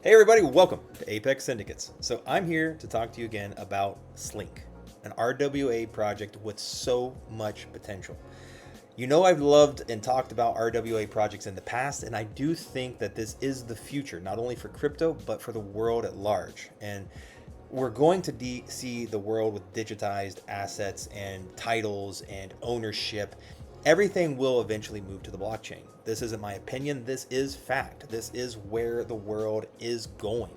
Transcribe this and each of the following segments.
Hey everybody, welcome to Apex Syndicates. So I'm here to talk to you again about Slink, an RWA project with so much potential. You know, I've loved and talked about RWA projects in the past, and I do think that this is the future, not only for crypto, but for the world at large. And we're going to see the world with digitized assets and titles and ownership. Everything will eventually move to the blockchain. This isn't my opinion. This is fact. This is where the world is going.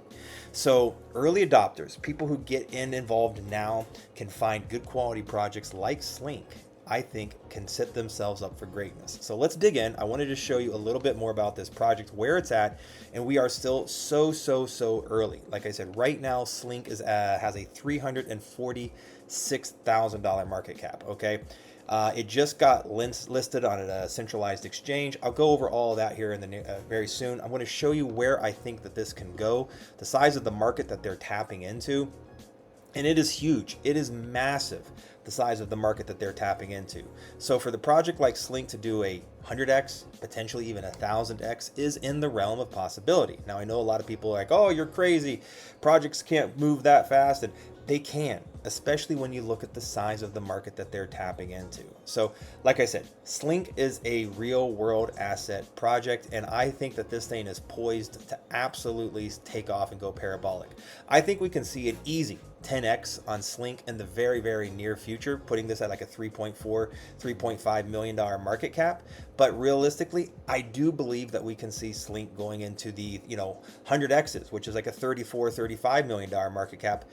So early adopters, people who get involved now, can find good quality projects like Slink. I think can set themselves up for greatness. So let's dig in. I wanted to show you a little bit more about this project, where it's at, and we are still so early. Like I said, right now Slink has a $346,000 market cap. Okay. It just got listed on a centralized exchange. I'll go over all of that here in the very soon. I'm going to show you where I think that this can go, the size of the market that they're tapping into. And it is huge. It is massive, the size of the market that they're tapping into. So for the project like Slink to do a 100x, potentially even 1000x, is in the realm of possibility. Now, I know a lot of people are like, oh, you're crazy. Projects can't move that fast. And they can, especially when you look at the size of the market that they're tapping into. So like I said, Slink is a real world asset project, and I think that this thing is poised to absolutely take off and go parabolic. I think we can see an easy 10x on Slink in the very near future, putting this at like a $3.5 million market cap. But realistically, I do believe that we can see Slink going into the 100x's, which is like a $35 million market cap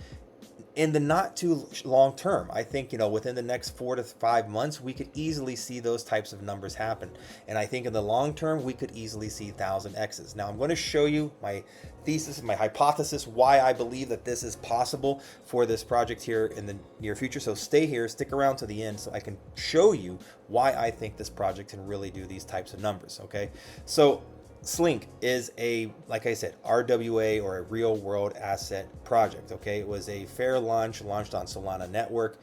in the not too long term. I think, within the next 4 to 5 months, we could easily see those types of numbers happen. And I think in the long term, we could easily see 1000x's. Now, I'm going to show you my thesis, my hypothesis, why I believe that this is possible for this project here in the near future. So stay here, stick around to the end so I can show you why I think this project can really do these types of numbers. Okay. So Slink is like I said, RWA, or a real world asset project. Okay, it was a fair launch, launched on Solana Network.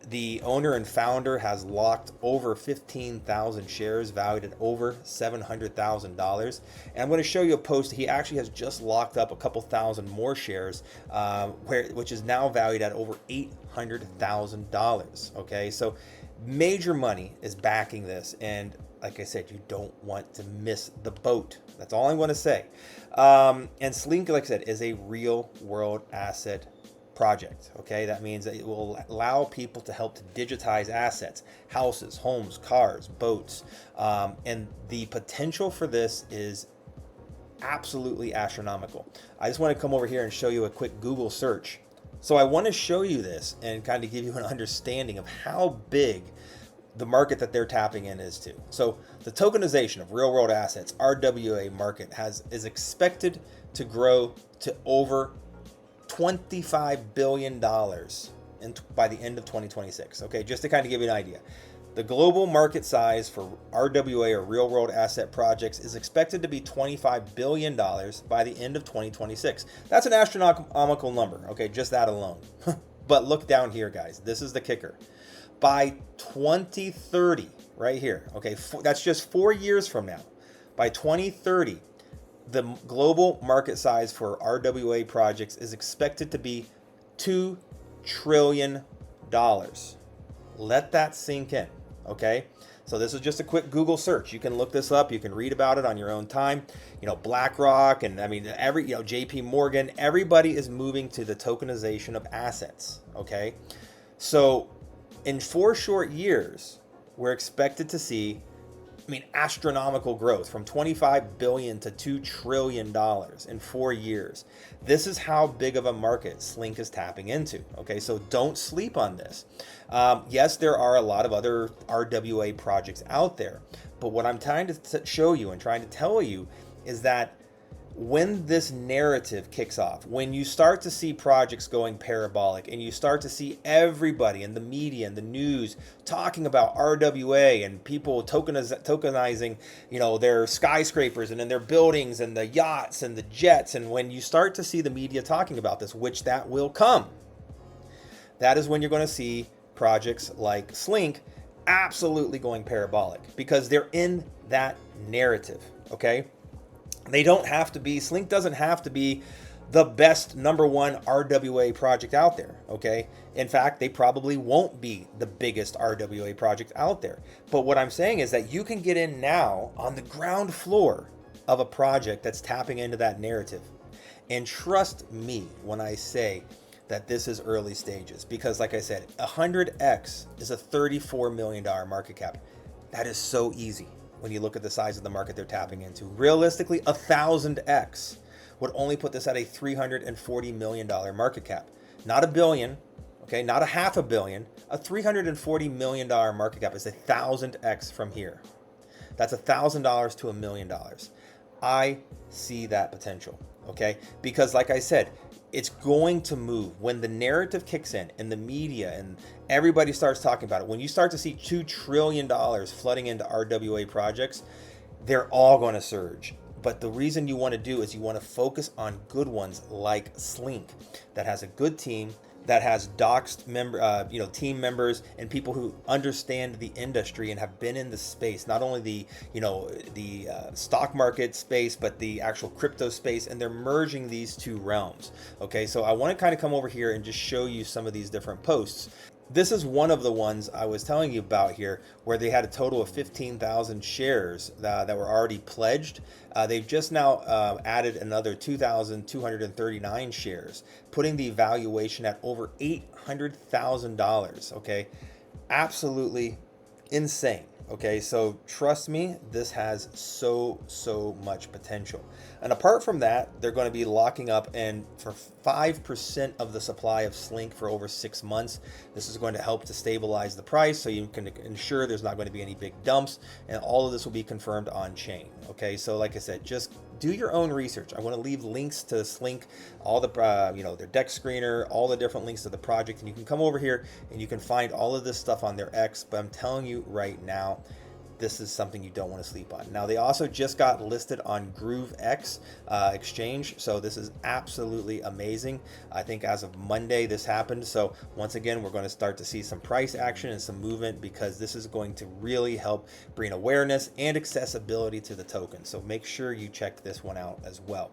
The owner and founder has locked over 15,000 shares valued at over $700,000. And I'm going to show you a post. He actually has just locked up a couple thousand more shares, which is now valued at over $800,000. Okay, so major money is backing this, and like I said, you don't want to miss the boat. That's all I want to say. And Slink, like I said, is a real world asset project. Okay, that means that it will allow people to help to digitize assets, houses, homes, cars, boats. And the potential for this is absolutely astronomical. I just want to come over here and show you a quick Google search. So I want to show you this and kind of give you an understanding of how big the market that they're tapping in is too. So the tokenization of real world assets, RWA market, is expected to grow to over $25 billion by the end of 2026. Okay, just to kind of give you an idea. The global market size for RWA, or real world asset projects, is expected to be $25 billion by the end of 2026. That's an astronomical number, okay, just that alone. But look down here, guys. This is the kicker. By 2030, right here, okay, that's just 4 years from now. By 2030, the global market size for RWA projects is expected to be $2 trillion. Let that sink in, okay? So this is just a quick Google search. You can look this up. You can read about it on your own time. BlackRock, and JP Morgan, everybody is moving to the tokenization of assets, okay? So in 4 short years, we're expected to see, astronomical growth from 25 billion to $2 trillion in 4 years. This is how big of a market Slink is tapping into. Okay, so don't sleep on this. Yes, there are a lot of other RWA projects out there, but what I'm trying to show you and trying to tell you is that when this narrative kicks off, when you start to see projects going parabolic and you start to see everybody in the media and the news talking about RWA and people tokenizing, their skyscrapers and then their buildings and the yachts and the jets, and when you start to see the media talking about this, which that will come, that is when you're going to see projects like Slink absolutely going parabolic, because they're in that narrative, okay? They don't have to be, Slink doesn't have to be the best number one RWA project out there, okay? In fact, they probably won't be the biggest RWA project out there. But what I'm saying is that you can get in now on the ground floor of a project that's tapping into that narrative. And trust me when I say that this is early stages, because like I said, 100x is a $34 million market cap. That is so easy when you look at the size of the market they're tapping into. Realistically, 1000x would only put this at a $340 million market cap. Not a billion, okay, not a half a billion. A $340 million market cap is 1000x from here. That's $1,000 to $1 million. I see that potential, okay? Because like I said, it's going to move when the narrative kicks in the media and everybody starts talking about it. When you start to see $2 trillion flooding into RWA projects, they're all going to surge. But the reason you want to do is you want to focus on good ones like Slink that has a good team, that has doxed team members and people who understand the industry and have been in the space, not only the stock market space, but the actual crypto space, and they're merging these two realms. Okay, so I want to kind of come over here and just show you some of these different posts. This is one of the ones I was telling you about here, where they had a total of 15,000 shares that were already pledged. They've just now added another 2,239 shares, putting the valuation at over $800,000. Okay, absolutely insane. Okay, so trust me, this has so much potential. And apart from that, they're going to be locking up and for 5% of the supply of Slink for over 6 months. This is going to help to stabilize the price so you can ensure there's not going to be any big dumps, and all of this will be confirmed on chain. Okay, so like I said, just do your own research. I want to leave links to Slink, all the their deck screener, all the different links to the project, and you can come over here and you can find all of this stuff on their X. But I'm telling you right now, this is something you don't want to sleep on. Now, they also just got listed on GrooveX exchange, so this is absolutely amazing. I think as of Monday this happened, so once again we're going to start to see some price action and some movement, because this is going to really help bring awareness and accessibility to the token. So make sure you check this one out as well.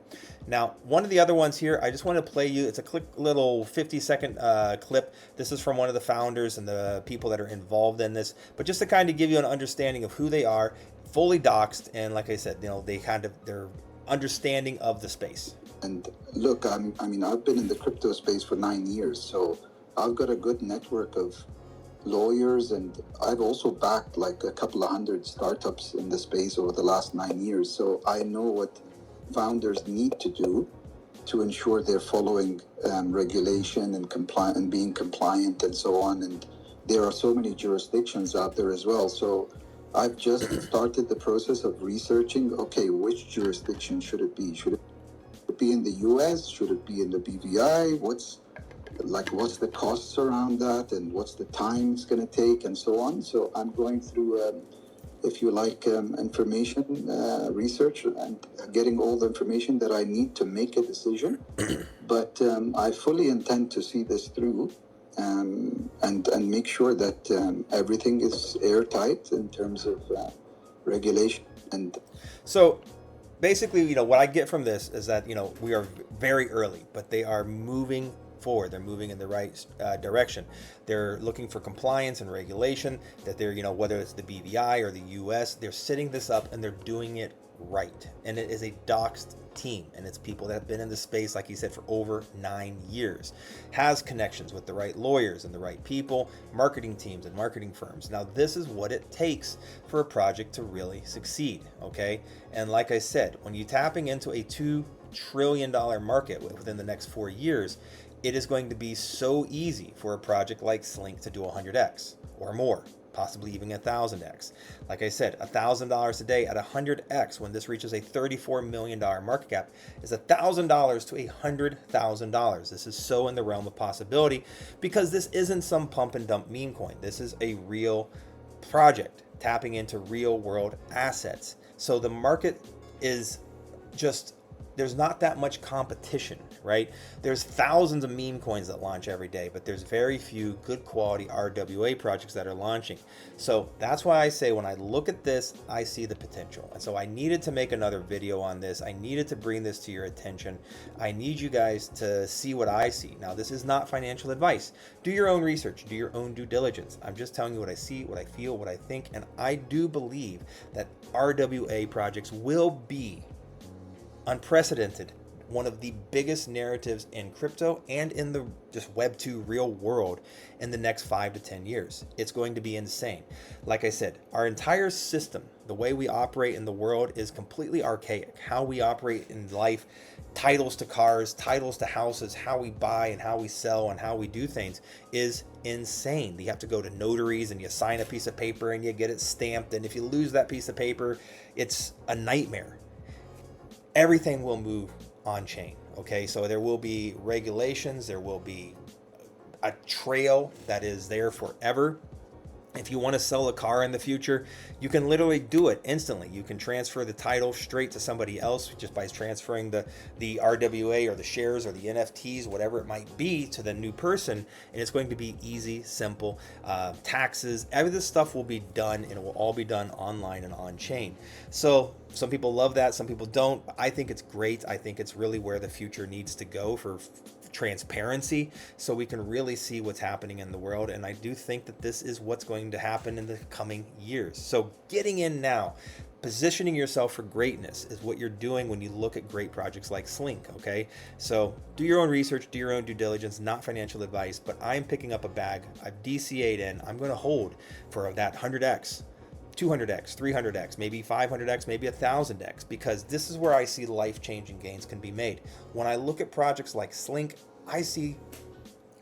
Now, one of the other ones here, I just want to play you. It's a quick little 50-second clip. This is from one of the founders and the people that are involved in this, but just to kind of give you an understanding of who they are, fully doxed, and like I said, their understanding of the space. And look, I mean, I've been in the crypto space for 9 years, so I've got a good network of lawyers, and I've also backed like a couple of hundred startups in the space over the last 9 years. So I know what founders need to do to ensure they're following regulation and being compliant and so on. And there are so many jurisdictions out there as well. So I've just started the process of researching, okay, which jurisdiction should it be? Should it be in the US? Should it be in the BVI? What's the costs around that, and what's the time it's going to take, and so on. So I'm going through, if you like, information research and getting all the information that I need to make a decision. But I fully intend to see this through. And make sure that everything is airtight in terms of regulation. And so basically, what I get from this is that, we are very early, but they are moving forward. They're moving in the right direction. They're looking for compliance and regulation, that they're, whether it's the BVI or the US, they're setting this up and they're doing it right. And it is a doxed team, and it's people that have been in the space, like you said, for over 9 years, has connections with the right lawyers and the right people, marketing teams and marketing firms. Now, this is what it takes for a project to really succeed, okay? And like I said, when you're tapping into a $2 trillion market within the next 4 years, it is going to be so easy for a project like Slink to do 100x or more, possibly even 1000x. Like I said, $1,000 a day at 100x, when this reaches a $34 million market cap, is $1,000 to $100,000. This is so in the realm of possibility, because this isn't some pump and dump meme coin. This is a real project tapping into real world assets. So the market is just there's not that much competition, right? There's thousands of meme coins that launch every day, but there's very few good quality RWA projects that are launching. So that's why I say when I look at this, I see the potential. And so I needed to make another video on this. I needed to bring this to your attention. I need you guys to see what I see. Now, this is not financial advice. Do your own research, do your own due diligence. I'm just telling you what I see, what I feel, what I think, and I do believe that RWA projects will be unprecedented, one of the biggest narratives in crypto and in the just Web 2 real world in the next 5 to 10 years. It's going to be insane. Like I said, our entire system, the way we operate in the world is completely archaic. How we operate in life, titles to cars, titles to houses, how we buy and how we sell and how we do things is insane. You have to go to notaries and you sign a piece of paper and you get it stamped. And if you lose that piece of paper, it's a nightmare. Everything will move on chain. Okay, so there will be regulations, there will be a trail that is there forever. If you want to sell a car in the future, you can literally do it instantly. You can transfer the title straight to somebody else just by transferring the RWA or the shares or the NFTs, whatever it might be, to the new person. And it's going to be easy, simple. Taxes, every this stuff will be done, and it will all be done online and on chain. So some people love that, some people don't. I think it's great. I think it's really where the future needs to go for transparency, so we can really see what's happening in the world. And I do think that this is what's going to happen in the coming years. So getting in now, positioning yourself for greatness is what you're doing when you look at great projects like Slink. Okay, so do your own research, do your own due diligence, not financial advice, but I'm picking up a bag. I've DCA'd in. I'm going to hold for that 100x, 200x, 300x, maybe 500x, maybe 1000x, because this is where I see life-changing gains can be made. When I look at projects like Slink, I see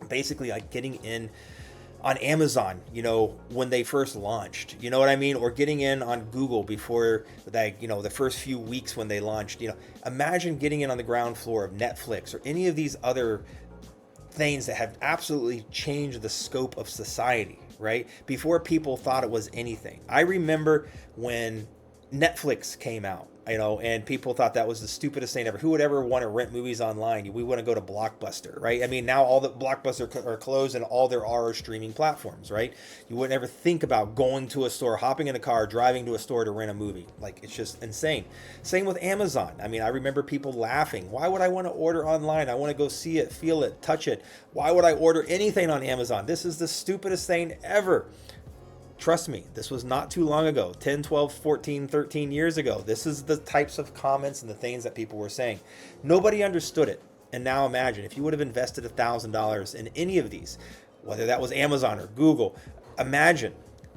basically like getting in on Amazon, when they first launched, you know what I mean? Or getting in on Google before that, the first few weeks when they launched, imagine getting in on the ground floor of Netflix or any of these other things that have absolutely changed the scope of society, right? Before people thought it was anything. I remember when Netflix came out, and people thought that was the stupidest thing ever. Who would ever want to rent movies online? We want to go to Blockbuster, right? I mean, now all the Blockbuster are closed and all there are streaming platforms, right? You wouldn't ever think about going to a store, hopping in a car, driving to a store to rent a movie. Like, it's just insane. Same with Amazon. I mean, I remember people laughing. Why would I want to order online? I want to go see it, feel it, touch it. Why would I order anything on Amazon? This is the stupidest thing ever. Trust me, this was not too long ago, 10, 12, 14, 13 years ago. This is the types of comments and the things that people were saying. Nobody understood it. And now imagine if you would have invested $1,000 in any of these, whether that was Amazon or Google, imagine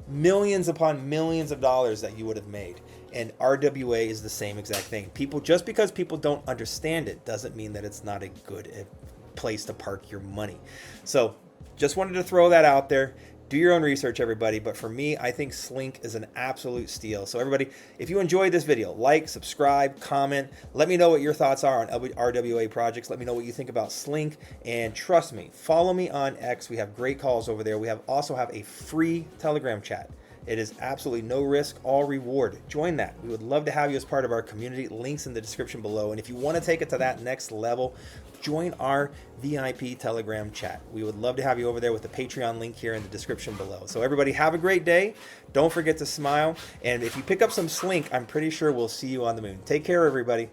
millions upon millions of dollars that you would have made. And RWA is the same exact thing. Just because people don't understand it doesn't mean that it's not a good place to park your money. So just wanted to throw that out there. Do your own research, everybody. But for me, I think Slink is an absolute steal. So everybody, if you enjoyed this video, like, subscribe, comment. Let me know what your thoughts are on RWA projects. Let me know what you think about Slink. And trust me, follow me on X. We have great calls over there. We also have a free Telegram chat. It is absolutely no risk, all reward. Join that. We would love to have you as part of our community. Links in the description below. And if you want to take it to that next level, join our VIP Telegram chat. We would love to have you over there with the Patreon link here in the description below. So everybody, have a great day. Don't forget to smile. And if you pick up some Slink, I'm pretty sure we'll see you on the moon. Take care, everybody.